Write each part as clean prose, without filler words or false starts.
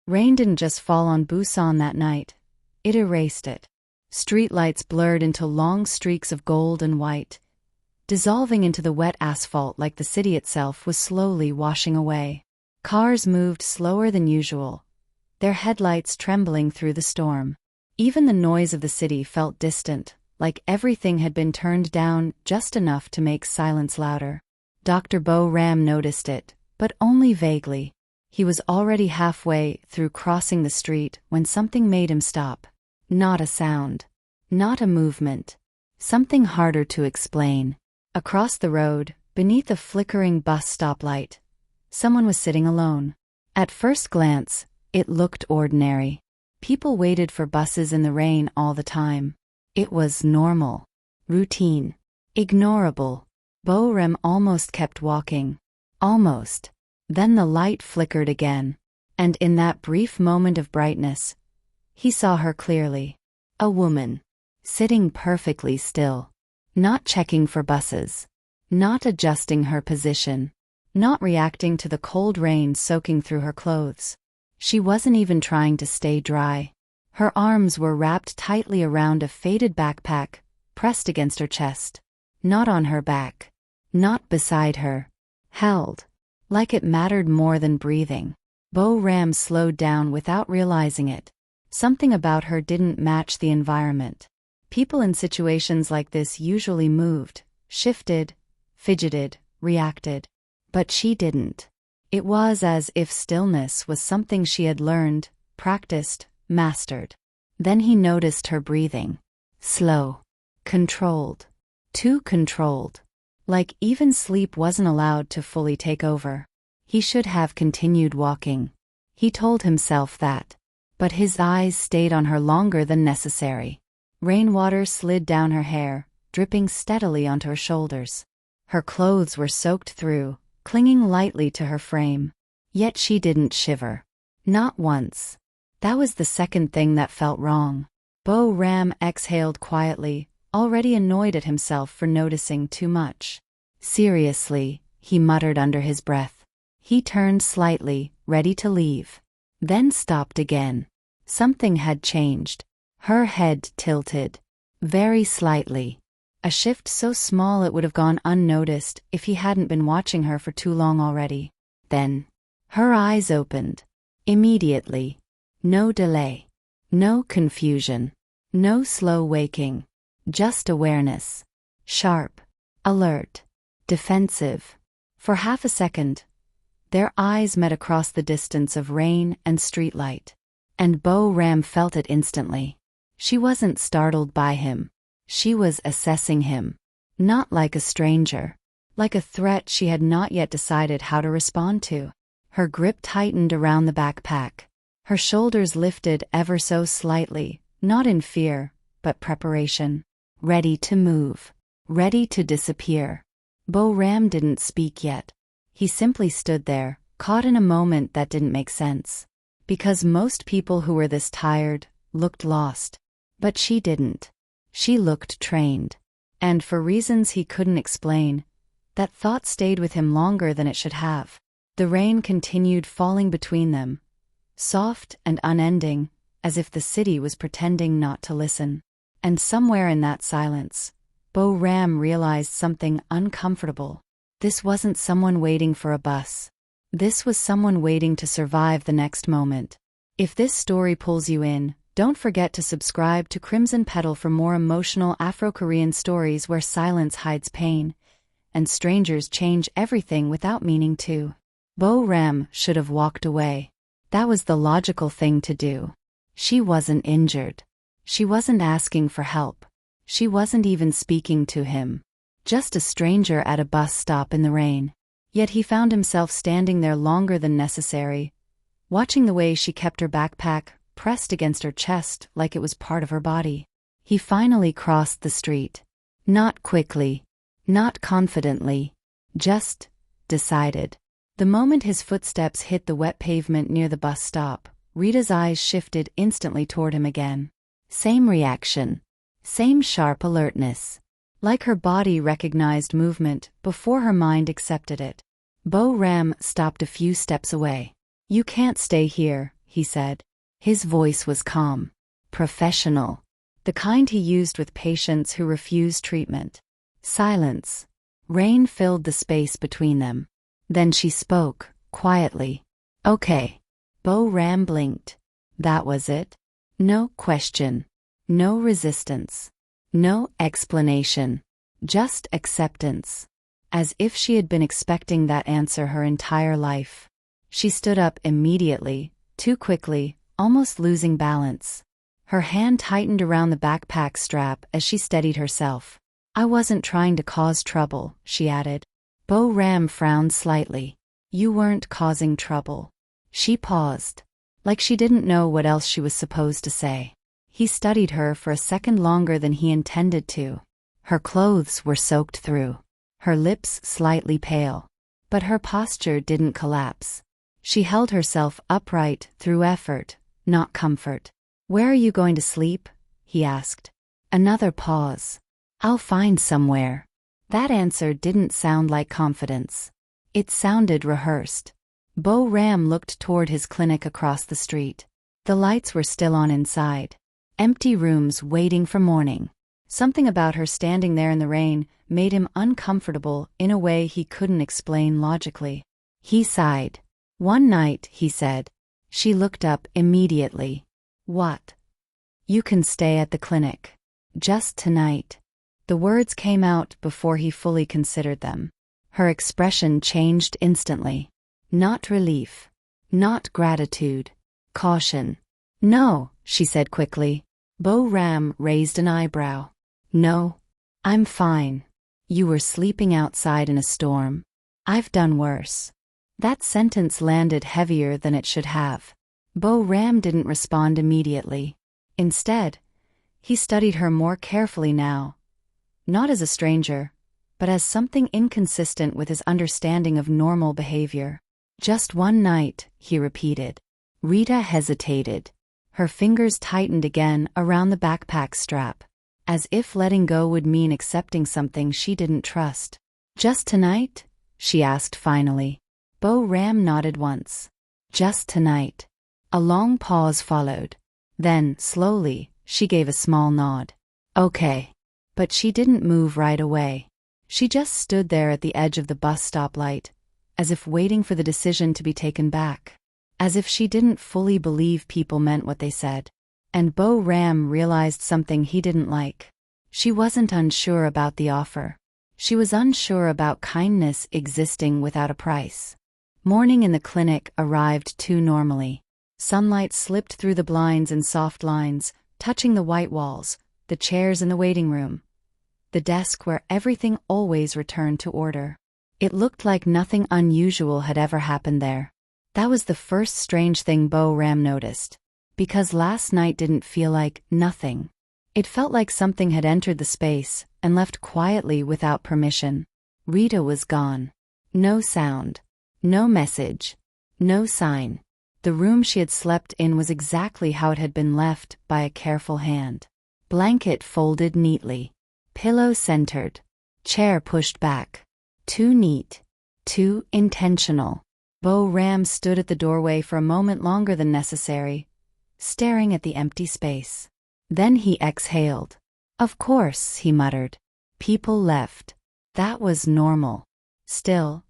Rain didn't just fall on Busan that night. It erased it. Streetlights blurred into long streaks of gold and white, dissolving into the wet asphalt like the city itself was slowly washing away. Cars moved slower than usual, their headlights trembling through the storm. Even the noise of the city felt distant, like everything had been turned down just enough to make silence louder. Dr. Bo Ram noticed it, but only vaguely. He was already halfway through crossing the street when something made him stop. Not a sound. Not a movement. Something harder to explain. Across the road, beneath a flickering bus stoplight, someone was sitting alone. At first glance, it looked ordinary. People waited for buses in the rain all the time. It was normal. Routine. Ignorable. Bo Ram almost kept walking. Almost. Then the light flickered again. And in that brief moment of brightness, he saw her clearly. A woman. Sitting perfectly still. Not checking for buses. Not adjusting her position. Not reacting to the cold rain soaking through her clothes. She wasn't even trying to stay dry. Her arms were wrapped tightly around a faded backpack, pressed against her chest. Not on her back. Not beside her. Held. Like it mattered more than breathing. Bo Ram slowed down without realizing it. Something about her didn't match the environment. People in situations like this usually moved, shifted, fidgeted, reacted. But she didn't. It was as if stillness was something she had learned, practiced, mastered. Then he noticed her breathing. Slow. Controlled. Too controlled. Like even sleep wasn't allowed to fully take over. He should have continued walking. He told himself that. But his eyes stayed on her longer than necessary. Rainwater slid down her hair, dripping steadily onto her shoulders. Her clothes were soaked through, clinging lightly to her frame. Yet she didn't shiver. Not once. That was the second thing that felt wrong. Bo Ram exhaled quietly, already annoyed at himself for noticing too much. Seriously, he muttered under his breath. He turned slightly, ready to leave. Then stopped again. Something had changed. Her head tilted. Very slightly. A shift so small it would have gone unnoticed if he hadn't been watching her for too long already. Then, her eyes opened. Immediately. No delay. No confusion. No slow waking. Just awareness. Sharp. Alert. Defensive. For half a second, their eyes met across the distance of rain and streetlight. And Bo Ram felt it instantly. She wasn't startled by him. She was assessing him. Not like a stranger. Like a threat she had not yet decided how to respond to. Her grip tightened around the backpack. Her shoulders lifted ever so slightly, not in fear, but preparation. Ready to move. Ready to disappear. Bo Ram didn't speak yet. He simply stood there, caught in a moment that didn't make sense. Because most people who were this tired looked lost. But she didn't. She looked trained. And for reasons he couldn't explain, that thought stayed with him longer than it should have. The rain continued falling between them, soft and unending, as if the city was pretending not to listen. And somewhere in that silence, Bo Ram realized something uncomfortable. This wasn't someone waiting for a bus. This was someone waiting to survive the next moment. If this story pulls you in, don't forget to subscribe to Crimson Petal for more emotional Afro-Korean stories where silence hides pain, and strangers change everything without meaning to. Bo Ram should have walked away. That was the logical thing to do. She wasn't injured. She wasn't asking for help. She wasn't even speaking to him. Just a stranger at a bus stop in the rain. Yet he found himself standing there longer than necessary, watching the way she kept her backpack pressed against her chest like it was part of her body. He finally crossed the street. Not quickly. Not confidently. Just decided. The moment his footsteps hit the wet pavement near the bus stop, Rita's eyes shifted instantly toward him again. Same reaction. Same sharp alertness. Like her body recognized movement before her mind accepted it. Bo Ram stopped a few steps away. "You can't stay here," he said. His voice was calm, professional, the kind he used with patients who refused treatment. Silence. Rain filled the space between them. Then she spoke, quietly. Okay. Bo Ram blinked. That was it? No question. No resistance. No explanation. Just acceptance. As if she had been expecting that answer her entire life. She stood up immediately, too quickly, almost losing balance. Her hand tightened around the backpack strap as she steadied herself. I wasn't trying to cause trouble, she added. Bo Ram frowned slightly. You weren't causing trouble. She paused, like she didn't know what else she was supposed to say. He studied her for a second longer than he intended to. Her clothes were soaked through, her lips slightly pale. But her posture didn't collapse. She held herself upright through effort, not comfort. Where are you going to sleep? He asked. Another pause. I'll find somewhere. That answer didn't sound like confidence. It sounded rehearsed. Bo Ram looked toward his clinic across the street. The lights were still on inside. Empty rooms waiting for morning. Something about her standing there in the rain made him uncomfortable in a way he couldn't explain logically. He sighed. One night, he said. She looked up immediately. What? You can stay at the clinic. Just tonight. The words came out before he fully considered them. Her expression changed instantly. Not relief. Not gratitude. Caution. No, she said quickly. Bo Ram raised an eyebrow. No. I'm fine. You were sleeping outside in a storm. I've done worse. That sentence landed heavier than it should have. Bo Ram didn't respond immediately. Instead, he studied her more carefully now. Not as a stranger, but as something inconsistent with his understanding of normal behavior. Just one night, he repeated. Rita hesitated. Her fingers tightened again around the backpack strap, as if letting go would mean accepting something she didn't trust. Just tonight? She asked finally. Bo Ram nodded once. Just tonight. A long pause followed. Then, slowly, she gave a small nod. Okay. But she didn't move right away. She just stood there at the edge of the bus stop light, as if waiting for the decision to be taken back. As if she didn't fully believe people meant what they said. And Bo Ram realized something he didn't like. She wasn't unsure about the offer. She was unsure about kindness existing without a price. Morning in the clinic arrived too normally. Sunlight slipped through the blinds in soft lines, touching the white walls, the chairs in the waiting room. The desk where everything always returned to order. It looked like nothing unusual had ever happened there. That was the first strange thing Bo Ram noticed. Because last night didn't feel like nothing. It felt like something had entered the space and left quietly without permission. Rita was gone. No sound. No message. No sign. The room she had slept in was exactly how it had been left by a careful hand. Blanket folded neatly. Pillow centered. Chair pushed back. Too neat. Too intentional. Bo Ram stood at the doorway for a moment longer than necessary, staring at the empty space. Then he exhaled. Of course, he muttered. People left. That was normal. Still,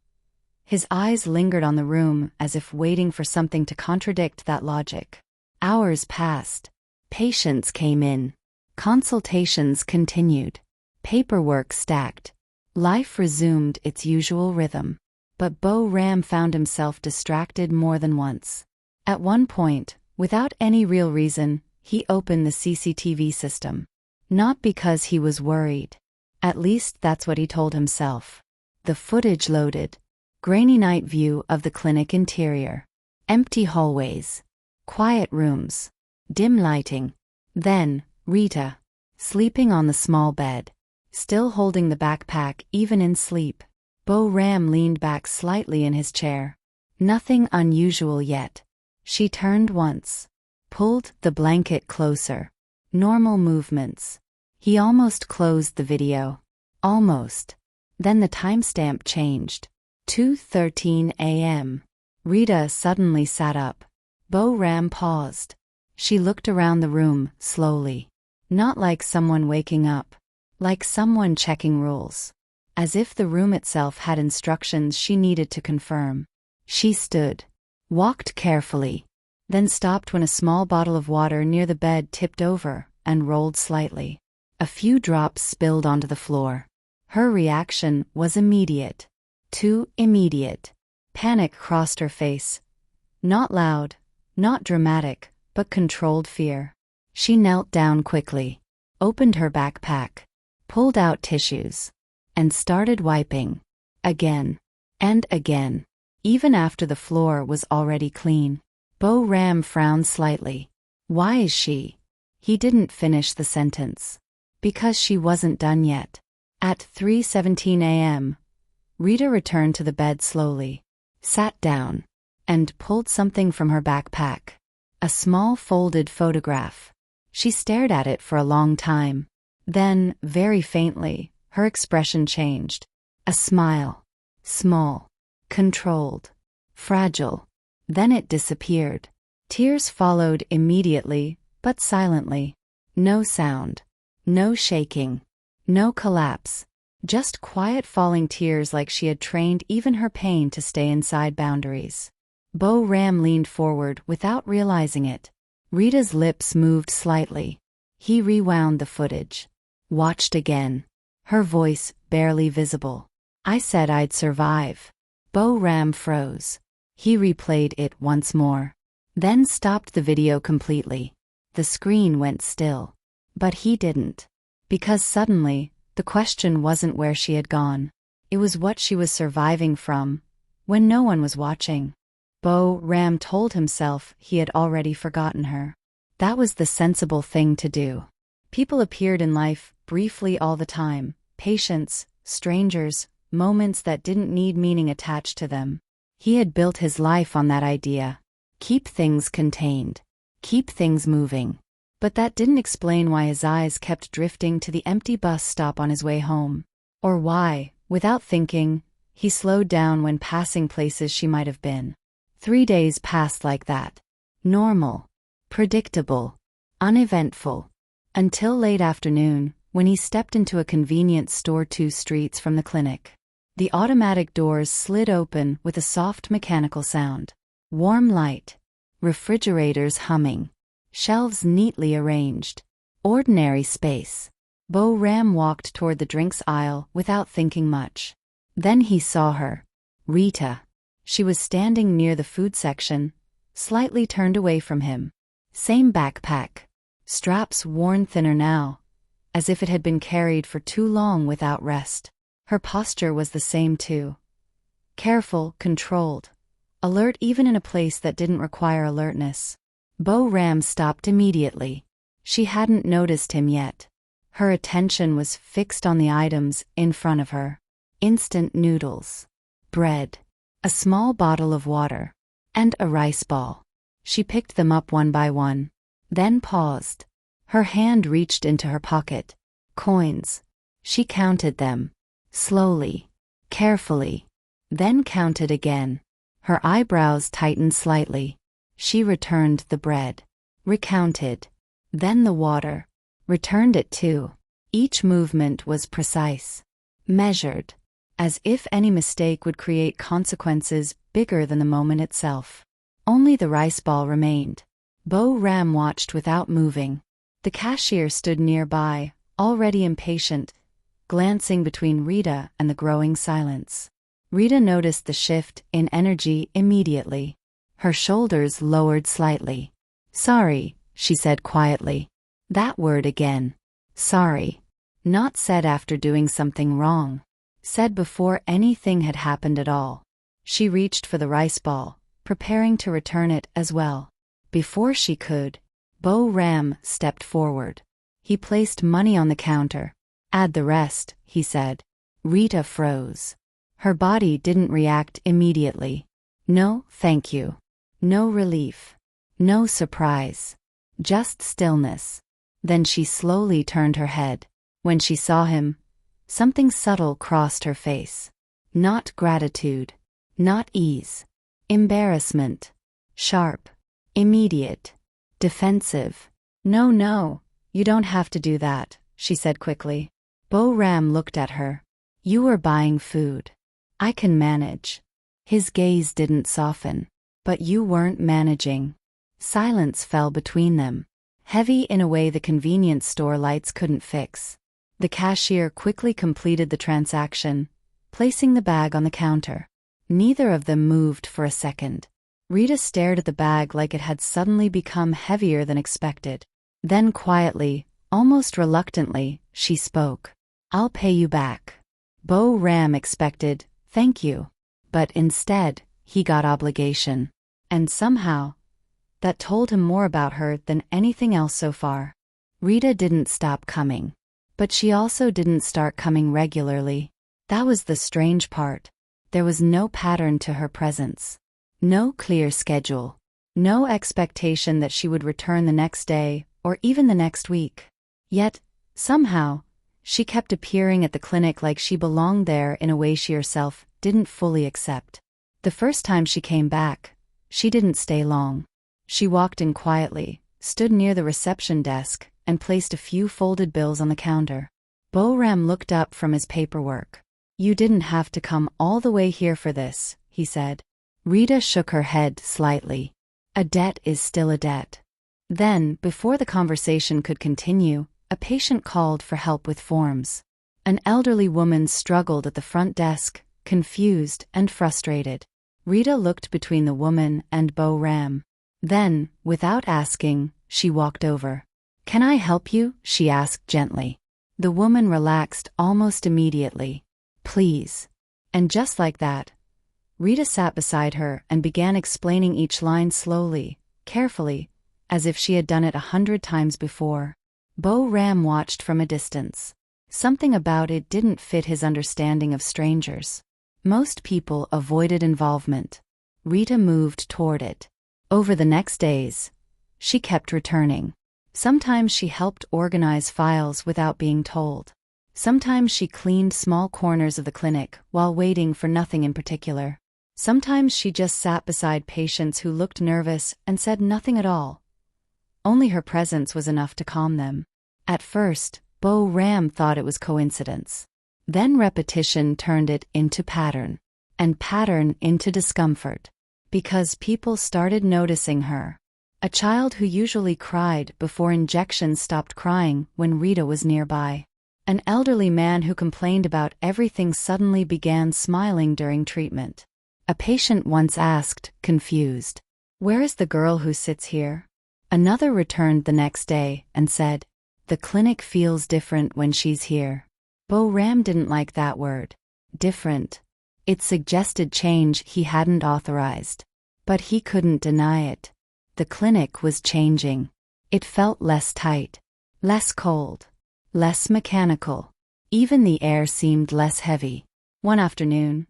his eyes lingered on the room as if waiting for something to contradict that logic. Hours passed. Patients came in. Consultations continued. Paperwork stacked. Life resumed its usual rhythm. But Bo Ram found himself distracted more than once. At one point, without any real reason, he opened the CCTV system. Not because he was worried. At least that's what he told himself. The footage loaded. Grainy night view of the clinic interior. Empty hallways. Quiet rooms. Dim lighting. Then, Rita. Sleeping on the small bed. Still holding the backpack even in sleep. Bo Ram leaned back slightly in his chair. Nothing unusual yet. She turned once. Pulled the blanket closer. Normal movements. He almost closed the video. Almost. Then the timestamp changed. 2:13 a.m. Rita suddenly sat up. Bo Ram paused. She looked around the room, slowly. Not like someone waking up. Like someone checking rules. As if the room itself had instructions she needed to confirm. She stood. Walked carefully. Then stopped when a small bottle of water near the bed tipped over and rolled slightly. A few drops spilled onto the floor. Her reaction was immediate. Too immediate. Panic crossed her face. Not loud, not dramatic, but controlled fear. She knelt down quickly, opened her backpack, pulled out tissues, and started wiping. Again. And again. Even after the floor was already clean. Bo Ram frowned slightly. Why is she? He didn't finish the sentence. Because she wasn't done yet. At 3:17 a.m., Rita returned to the bed slowly, sat down, and pulled something from her backpack. A small folded photograph. She stared at it for a long time. Then, very faintly, her expression changed. A smile. Small. Controlled. Fragile. Then it disappeared. Tears followed immediately, but silently. No sound. No shaking. No collapse. Just quiet falling tears like she had trained even her pain to stay inside boundaries. Bo Ram leaned forward without realizing it. Rita's lips moved slightly. He rewound the footage. Watched again. Her voice barely visible. I said I'd survive. Bo Ram froze. He replayed it once more. Then stopped the video completely. The screen went still. But he didn't. Because suddenly, the question wasn't where she had gone. It was what she was surviving from, when no one was watching. Bo Ram told himself he had already forgotten her. That was the sensible thing to do. People appeared in life, briefly all the time. Patients, strangers, moments that didn't need meaning attached to them. He had built his life on that idea. Keep things contained. Keep things moving. But that didn't explain why his eyes kept drifting to the empty bus stop on his way home. Or why, without thinking, he slowed down when passing places she might have been. 3 days passed like that. Normal. Predictable. Uneventful. Until late afternoon, when he stepped into a convenience store 2 streets from the clinic. The automatic doors slid open with a soft mechanical sound. Warm light. Refrigerators humming. Shelves neatly arranged. Ordinary space. Bo Ram walked toward the drinks aisle without thinking much. Then he saw her. Rita. She was standing near the food section, slightly turned away from him. Same backpack. Straps worn thinner now, as if it had been carried for too long without rest. Her posture was the same too. Careful, controlled. Alert even in a place that didn't require alertness. Bo Ram stopped immediately. She hadn't noticed him yet. Her attention was fixed on the items in front of her. Instant noodles. Bread. A small bottle of water. And a rice ball. She picked them up one by one. Then paused. Her hand reached into her pocket. Coins. She counted them. Slowly. Carefully. Then counted again. Her eyebrows tightened slightly. She returned the bread. Recounted. Then the water. Returned it too. Each movement was precise. Measured. As if any mistake would create consequences bigger than the moment itself. Only the rice ball remained. Bo Ram watched without moving. The cashier stood nearby, already impatient, glancing between Rita and the growing silence. Rita noticed the shift in energy immediately. Her shoulders lowered slightly. Sorry, she said quietly. That word again. Sorry. Not said after doing something wrong. Said before anything had happened at all. She reached for the rice ball, preparing to return it as well. Before she could, Bo Ram stepped forward. He placed money on the counter. Add the rest, he said. Rita froze. Her body didn't react immediately. No, thank you. No relief. No surprise. Just stillness. Then she slowly turned her head. When she saw him, something subtle crossed her face. Not gratitude. Not ease. Embarrassment. Sharp. Immediate. Defensive. No, no, you don't have to do that, she said quickly. Bo Ram looked at her. You were buying food. I can manage. His gaze didn't soften. But you weren't managing. Silence fell between them, heavy in a way the convenience store lights couldn't fix. The cashier quickly completed the transaction, placing the bag on the counter. Neither of them moved for a second. Rita stared at the bag like it had suddenly become heavier than expected. Then quietly, almost reluctantly, she spoke. I'll pay you back. Bo Ram expected, thank you. But instead, he got obligation. And somehow, that told him more about her than anything else so far. Rita didn't stop coming. But she also didn't start coming regularly. That was the strange part. There was no pattern to her presence. No clear schedule. No expectation that she would return the next day, or even the next week. Yet, somehow, she kept appearing at the clinic like she belonged there in a way she herself didn't fully accept. The first time she came back, she didn't stay long. She walked in quietly, stood near the reception desk, and placed a few folded bills on the counter. Bo Ram looked up from his paperwork. You didn't have to come all the way here for this, he said. Rita shook her head slightly. A debt is still a debt. Then, before the conversation could continue, a patient called for help with forms. An elderly woman struggled at the front desk, confused and frustrated. Rita looked between the woman and Bo Ram. Then, without asking, she walked over. Can I help you? She asked gently. The woman relaxed almost immediately. Please. And just like that, Rita sat beside her and began explaining each line slowly, carefully, as if she had done it 100 times before. Bo Ram watched from a distance. Something about it didn't fit his understanding of strangers. Most people avoided involvement. Rita moved toward it. Over the next days, she kept returning. Sometimes she helped organize files without being told. Sometimes she cleaned small corners of the clinic while waiting for nothing in particular. Sometimes she just sat beside patients who looked nervous and said nothing at all. Only her presence was enough to calm them. At first, Bo Ram thought it was coincidence. Then repetition turned it into pattern, and pattern into discomfort. Because people started noticing her. A child who usually cried before injections stopped crying when Rita was nearby. An elderly man who complained about everything suddenly began smiling during treatment. A patient once asked, confused, "Where is the girl who sits here?" Another returned the next day and said, "The clinic feels different when she's here." Bo Ram didn't like that word. Different. It suggested change he hadn't authorized. But he couldn't deny it. The clinic was changing. It felt less tight, less cold, less mechanical. Even the air seemed less heavy. One afternoon,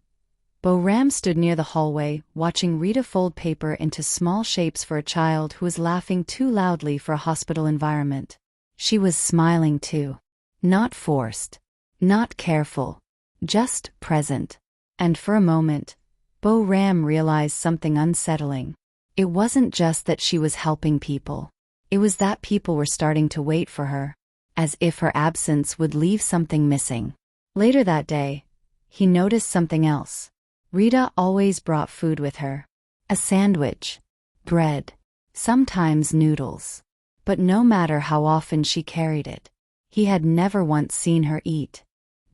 Bo Ram stood near the hallway, watching Rita fold paper into small shapes for a child who was laughing too loudly for a hospital environment. She was smiling too. Not forced. Not careful. Just present. And for a moment, Bo Ram realized something unsettling. It wasn't just that she was helping people. It was that people were starting to wait for her, as if her absence would leave something missing. Later that day, he noticed something else. Rita always brought food with her. A sandwich, bread, sometimes noodles. But no matter how often she carried it, he had never once seen her eat.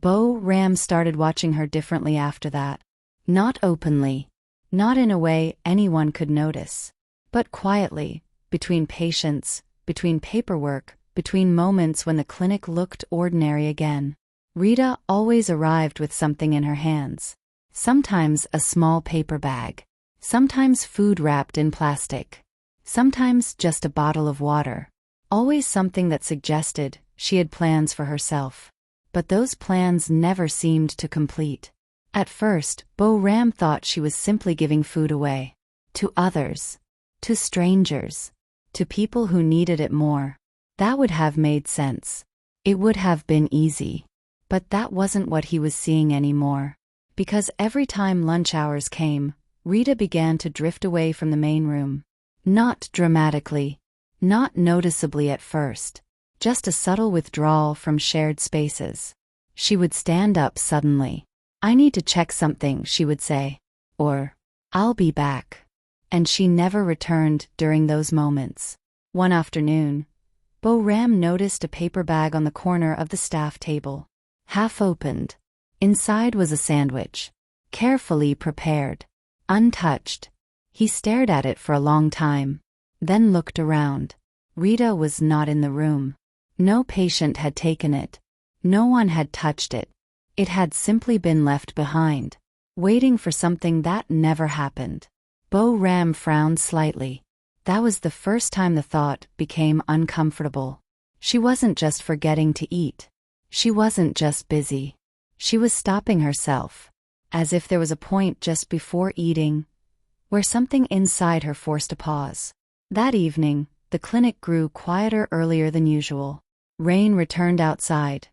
Bo Ram started watching her differently after that. Not openly. Not in a way anyone could notice. But quietly, between patients, between paperwork, between moments when the clinic looked ordinary again. Rita always arrived with something in her hands. Sometimes a small paper bag. Sometimes food wrapped in plastic. Sometimes just a bottle of water. Always something that suggested she had plans for herself. But those plans never seemed to complete. At first, Bo Ram thought she was simply giving food away. To others. To strangers. To people who needed it more. That would have made sense. It would have been easy. But that wasn't what he was seeing anymore. Because every time lunch hours came, Rita began to drift away from the main room. Not dramatically. Not noticeably at first. Just a subtle withdrawal from shared spaces. She would stand up suddenly. "I need to check something," she would say. Or, "I'll be back." And she never returned during those moments. One afternoon, Bo Ram noticed a paper bag on the corner of the staff table. Half opened. Inside was a sandwich. Carefully prepared. Untouched. He stared at it for a long time. Then looked around. Rita was not in the room. No patient had taken it. No one had touched it. It had simply been left behind, waiting for something that never happened. Bo Ram frowned slightly. That was the first time the thought became uncomfortable. She wasn't just forgetting to eat. She wasn't just busy. She was stopping herself, as if there was a point just before eating, where something inside her forced a pause. That evening, the clinic grew quieter earlier than usual. Rain returned outside,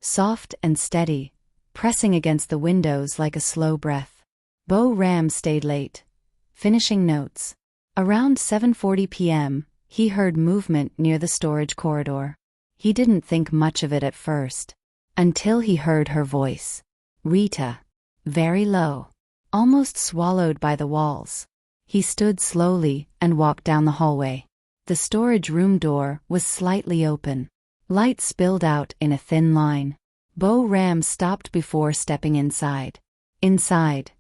soft and steady, pressing against the windows like a slow breath. Bo Ram stayed late, finishing notes. Around 7:40 p.m., he heard movement near the storage corridor. He didn't think much of it at first, until he heard her voice. "Rita." Very low, almost swallowed by the walls. He stood slowly and walked down the hallway. The storage room door was slightly open. Light spilled out in a thin line. Bo Ram stopped before stepping inside. Inside,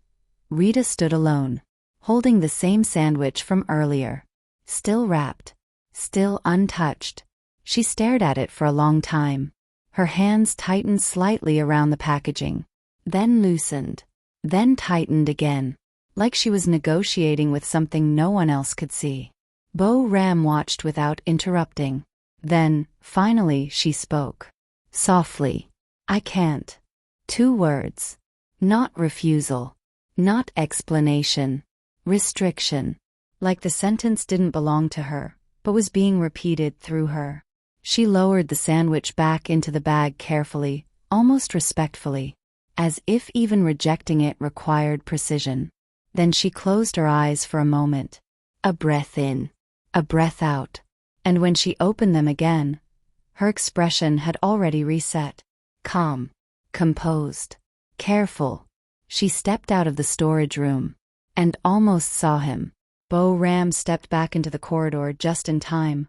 Rita stood alone, holding the same sandwich from earlier. Still wrapped. Still untouched. She stared at it for a long time. Her hands tightened slightly around the packaging, then loosened, then tightened again, like she was negotiating with something no one else could see. Bo Ram watched without interrupting. Then, finally, she spoke. Softly. "I can't." 2 words. Not refusal. Not explanation. Restriction. Like the sentence didn't belong to her, but was being repeated through her. She lowered the sandwich back into the bag carefully, almost respectfully, as if even rejecting it required precision. Then she closed her eyes for a moment. A breath in. A breath out. And when she opened them again, her expression had already reset. Calm. Composed. Careful. She stepped out of the storage room, and almost saw him. Bo Ram stepped back into the corridor just in time,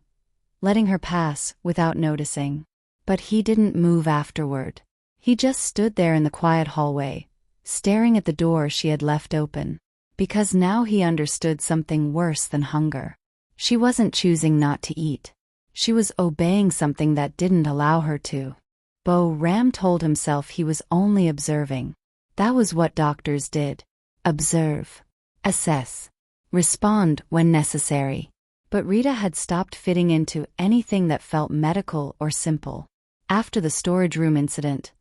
letting her pass without noticing. But he didn't move afterward. He just stood there in the quiet hallway, staring at the door she had left open. Because now he understood something worse than hunger. She wasn't choosing not to eat. She was obeying something that didn't allow her to. Bo Ram told himself he was only observing. That was what doctors did. Observe. Assess. Respond when necessary. But Rita had stopped fitting into anything that felt medical or simple. After the storage room incident,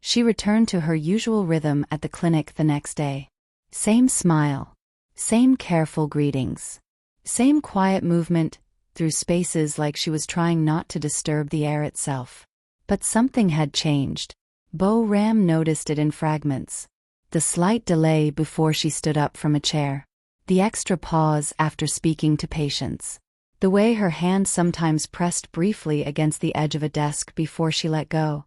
she returned to her usual rhythm at the clinic the next day. Same smile. Same careful greetings. Same quiet movement through spaces like she was trying not to disturb the air itself. But something had changed. Bo Ram noticed it in fragments. The slight delay before she stood up from a chair. The extra pause after speaking to patients. The way her hand sometimes pressed briefly against the edge of a desk before she let go,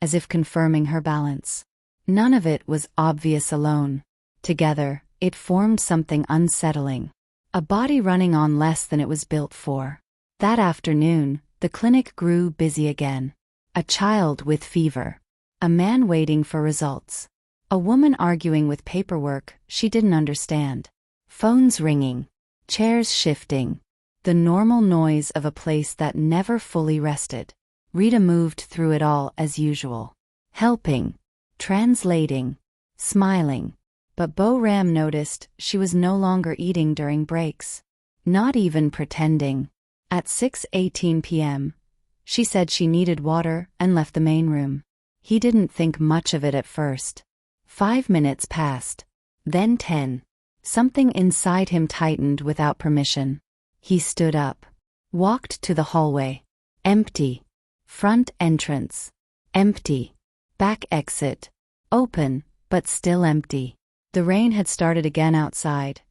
as if confirming her balance. None of it was obvious alone. Together, it formed something unsettling. A body running on less than it was built for. That afternoon, the clinic grew busy again. A child with fever. A man waiting for results. A woman arguing with paperwork she didn't understand. Phones ringing. Chairs shifting. The normal noise of a place that never fully rested. Rita moved through it all as usual. Helping. Translating. Smiling. But Bo Ram noticed she was no longer eating during breaks. Not even pretending. At 6:18 p.m., she said she needed water and left the main room. He didn't think much of it at first. 5 minutes passed. Then 10. Something inside him tightened without permission. He stood up. Walked to the hallway. Empty. Front entrance. Empty. Back exit. Open, but still empty. The rain had started again outside.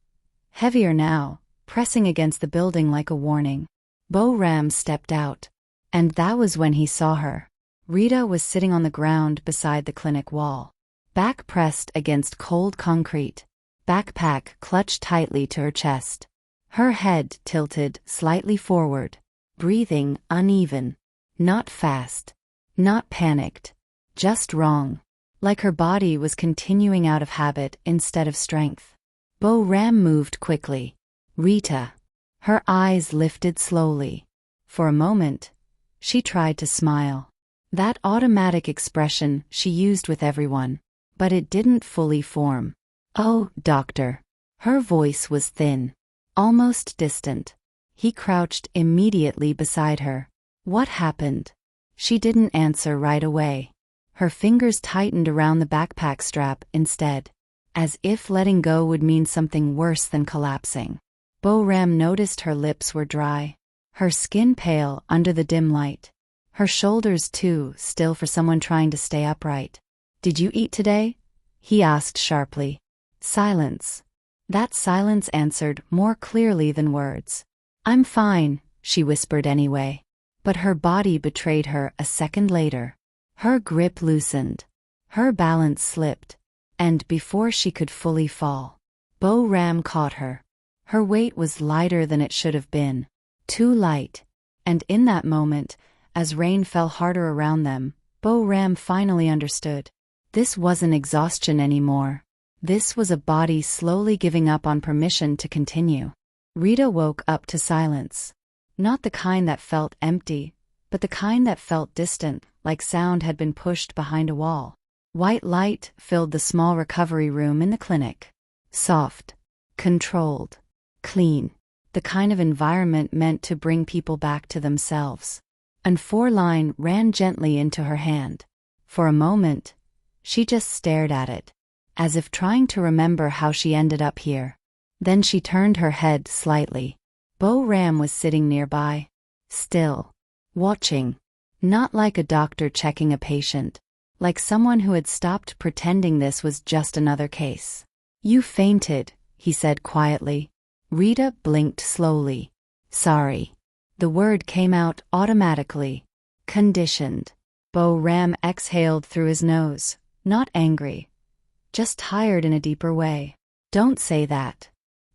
Heavier now, pressing against the building like a warning. Bo Ram stepped out. And that was when he saw her. Rita was sitting on the ground beside the clinic wall. Back pressed against cold concrete. Backpack clutched tightly to her chest. Her head tilted slightly forward. Breathing uneven. Not fast. Not panicked. Just wrong. Like her body was continuing out of habit instead of strength. Bo Ram moved quickly. Rita. Her eyes lifted slowly. For a moment, she tried to smile. That automatic expression she used with everyone. But it didn't fully form. "Oh, doctor." Her voice was thin. Almost distant. He crouched immediately beside her. "What happened?" She didn't answer right away. Her fingers tightened around the backpack strap instead, as if letting go would mean something worse than collapsing. Bo Ram noticed her lips were dry, her skin pale under the dim light, her shoulders too still for someone trying to stay upright. "Did you eat today?" he asked sharply. Silence. That silence answered more clearly than words. "I'm fine," she whispered anyway. But her body betrayed her a second later. Her grip loosened. Her balance slipped. And before she could fully fall, Bo Ram caught her. Her weight was lighter than it should have been. Too light. And in that moment, as rain fell harder around them, Bo Ram finally understood. This wasn't exhaustion anymore. This was a body slowly giving up on permission to continue. Rita woke up to silence. Not the kind that felt empty, but the kind that felt distant, like sound had been pushed behind a wall. White light filled the small recovery room in the clinic. Soft. Controlled. Clean. The kind of environment meant to bring people back to themselves. And 4-line ran gently into her hand. For a moment, she just stared at it, as if trying to remember how she ended up here. Then she turned her head slightly. Bo Ram was sitting nearby. Still. Watching. Not like a doctor checking a patient. Like someone who had stopped pretending this was just another case. "You fainted," he said quietly. Rita blinked slowly. "Sorry." The word came out automatically. Conditioned. Bo Ram exhaled through his nose, not angry. Just tired in a deeper way. "Don't say that."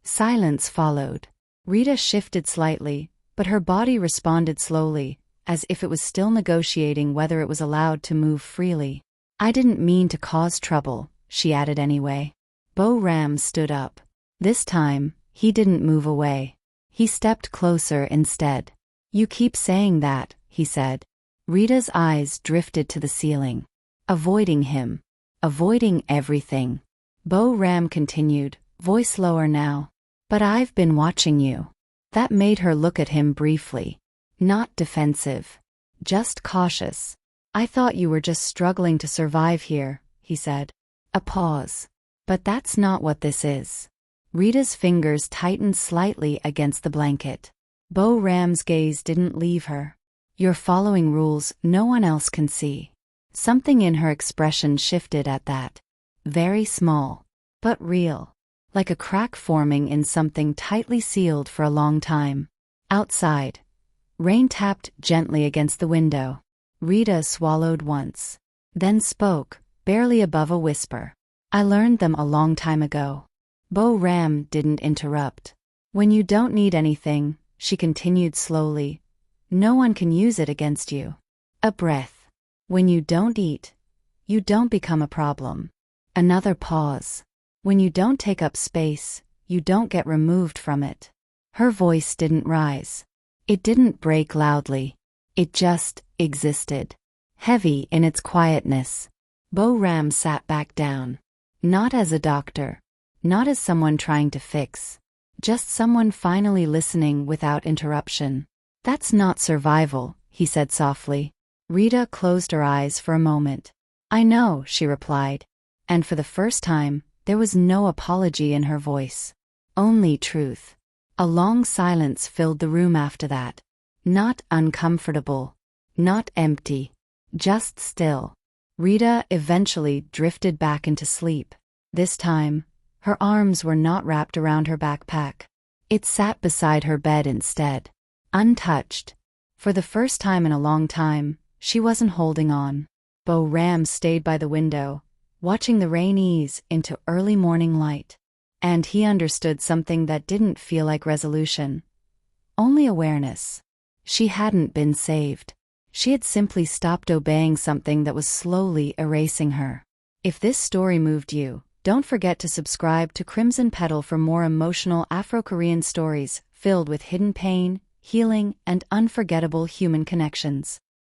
Silence followed. Rita shifted slightly, but her body responded slowly, as if it was still negotiating whether it was allowed to move freely. "I didn't mean to cause trouble," she added anyway. Bo Ram stood up. This time, he didn't move away. He stepped closer instead. "You keep saying that," he said. Rita's eyes drifted to the ceiling. Avoiding him. Avoiding everything. Bo Ram continued, voice lower now. "But I've been watching you." That made her look at him briefly. Not defensive. Just cautious. "I thought you were just struggling to survive here," he said. A pause. "But that's not what this is." Rita's fingers tightened slightly against the blanket. Bo Ram's gaze didn't leave her. "You're following rules no one else can see." Something in her expression shifted at that. Very small. But real. Like a crack forming in something tightly sealed for a long time. Outside. Rain tapped gently against the window. Rita swallowed once. Then spoke, barely above a whisper. "I learned them a long time ago." Bo Ram didn't interrupt. "When you don't need anything," she continued slowly, "no one can use it against you." A breath. "When you don't eat, you don't become a problem." Another pause. "When you don't take up space, you don't get removed from it." Her voice didn't rise. It didn't break loudly. It just existed. Heavy in its quietness. Bo Ram sat back down. Not as a doctor. Not as someone trying to fix. Just someone finally listening without interruption. "That's not survival," he said softly. Rita closed her eyes for a moment. "I know," she replied. And for the first time, there was no apology in her voice. Only truth. A long silence filled the room after that. Not uncomfortable. Not empty. Just still. Rita eventually drifted back into sleep. This time, her arms were not wrapped around her backpack. It sat beside her bed instead, untouched. For the first time in a long time, she wasn't holding on. Bo Ram stayed by the window, watching the rain ease into early morning light. And he understood something that didn't feel like resolution. Only awareness. She hadn't been saved. She had simply stopped obeying something that was slowly erasing her. If this story moved you, don't forget to subscribe to Crimson Petal for more emotional Afro-Korean stories filled with hidden pain, healing, and unforgettable human connections.